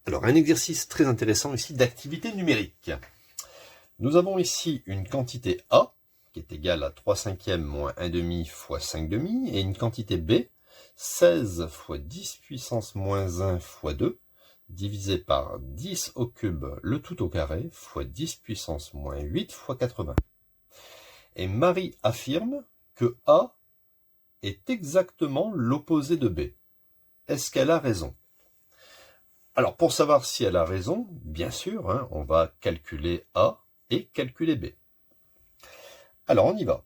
Alors, un exercice très intéressant ici d'activité numérique. Nous avons ici une quantité A, qui est égale à 3 cinquièmes moins 1 demi fois 5 demi, et une quantité B, 16 fois 10 puissance moins 1 fois 2, divisé par 10 au cube, le tout au carré, fois 10 puissance moins 8 fois 80. Et Marie affirme que A est exactement l'opposé de B. Est-ce qu'elle a raison ? Alors, pour savoir si elle a raison, bien sûr, on va calculer A et calculer B. Alors, on y va.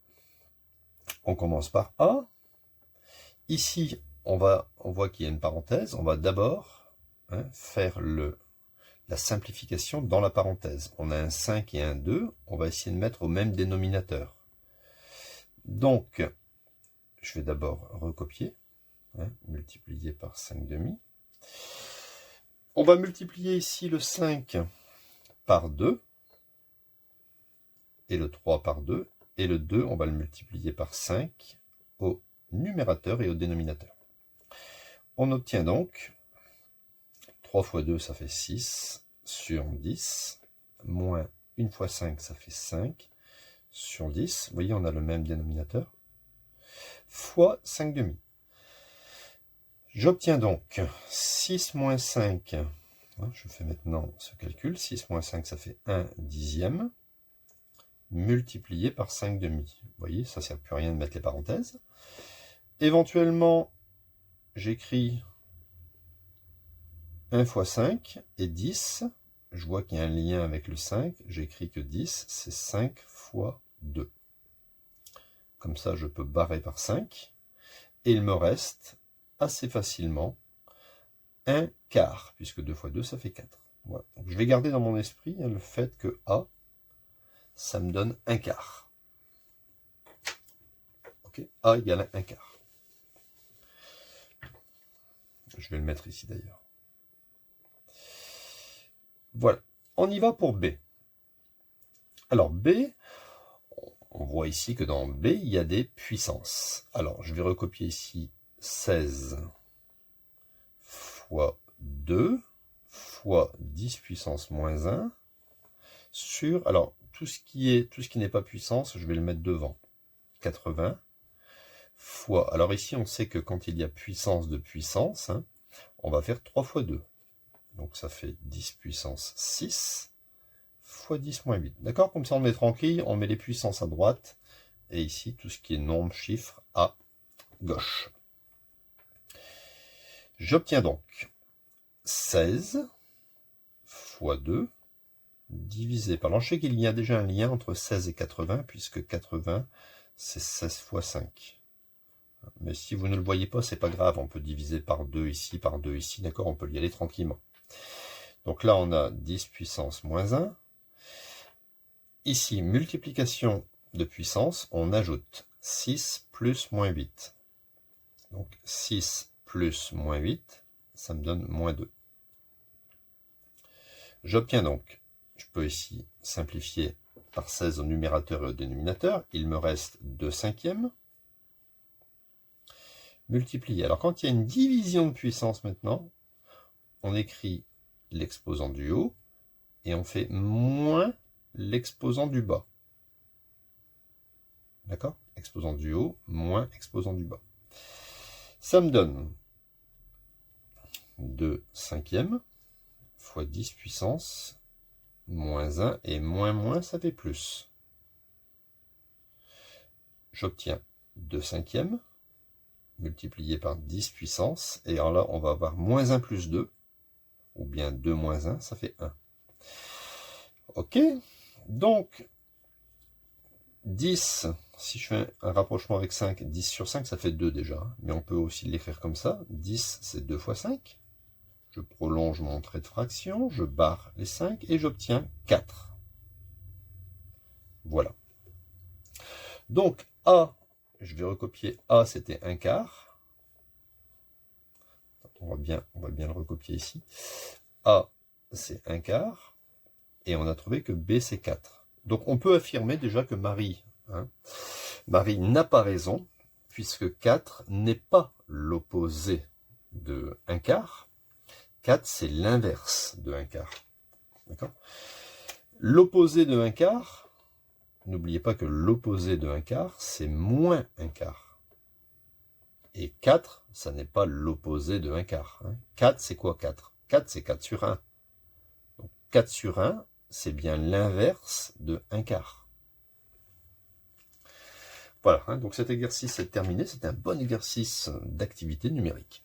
On commence par A. Ici, on voit qu'il y a une parenthèse. On va d'abord faire la simplification dans la parenthèse. On a un 5 et un 2. On va essayer de mettre au même dénominateur. Donc, je vais d'abord recopier. Multiplier par 5 demi. On va multiplier ici le 5 par 2. Et le 3 par 2. Et le 2, on va le multiplier par 5 au numérateur et au dénominateur. On obtient donc 3 fois 2, ça fait 6 sur 10, moins 1 fois 5, ça fait 5 sur 10. Vous voyez, on a le même dénominateur, fois 5 demi. J'obtiens donc 6 moins 5, je fais maintenant ce calcul, 6 moins 5, ça fait 1 dixième, multiplié par 5 demi. Vous voyez, ça ne sert plus à rien de mettre les parenthèses. Éventuellement, j'écris 1 fois 5 et 10. Je vois qu'il y a un lien avec le 5. J'écris que 10, c'est 5 fois 2. Comme ça, je peux barrer par 5. Et il me reste assez facilement un quart, puisque 2 fois 2, ça fait 4. Voilà. Donc, je vais garder dans mon esprit le fait que A, ça me donne un quart. Okay. A égale 1 quart. Je vais le mettre ici d'ailleurs. Voilà. On y va pour B. Alors B, on voit ici que dans B, il y a des puissances. Alors, je vais recopier ici 16 fois 2 fois 10 puissance moins 1 sur... Alors, tout ce qui n'est pas puissance, je vais le mettre devant. 80 fois... Alors ici, on sait que quand il y a puissance de puissance, on va faire 3 fois 2. Donc, ça fait 10 puissance 6 fois 10 moins 8. D'accord? Comme ça, on est tranquille, on met les puissances à droite. Et ici, tout ce qui est nombre, chiffre, à gauche. J'obtiens donc 16 fois 2 divisé par... Alors, je sais qu'il y a déjà un lien entre 16 et 80, puisque 80, c'est 16 fois 5. Mais si vous ne le voyez pas, c'est pas grave. On peut diviser par 2 ici, d'accord? On peut y aller tranquillement. Donc là, on a 10 puissance moins 1. Ici, multiplication de puissance, on ajoute 6 plus moins 8. Donc 6 plus moins 8, ça me donne moins 2. J'obtiens donc, je peux ici simplifier par 16 au numérateur et au dénominateur, il me reste 2 cinquièmes. Multiplié. Alors quand il y a une division de puissance maintenant, on écrit l'exposant du haut et on fait moins l'exposant du bas. D'accord? Exposant du haut moins exposant du bas. Ça me donne 2 cinquièmes fois 10 puissance moins 1 et moins ça fait plus. J'obtiens 2 cinquièmes multiplié par 10 puissance et alors là on va avoir moins 1 plus 2 ou bien 2 moins 1, ça fait 1. Ok, donc 10, si je fais un rapprochement avec 5, 10 sur 5, ça fait 2 déjà. Mais on peut aussi l'écrire comme ça. 10, c'est 2 fois 5. Je prolonge mon trait de fraction, je barre les 5 et j'obtiens 4. Voilà. Donc A, je vais recopier A, c'était 1 quart. On va bien le recopier ici. A, c'est 1 quart. Et on a trouvé que B, c'est 4. Donc on peut affirmer déjà que Marie n'a pas raison, puisque 4 n'est pas l'opposé de 1 quart. 4, c'est l'inverse de 1/4. D'accord? L'opposé de 1/4, n'oubliez pas que l'opposé de 1/4, c'est moins 1/4. Et 4, ça n'est pas l'opposé de 1/4. 4, c'est quoi 4? 4, c'est 4 sur 1. Donc 4 sur 1, c'est bien l'inverse de 1/4. Voilà, donc cet exercice est terminé. C'est un bon exercice d'activité numérique.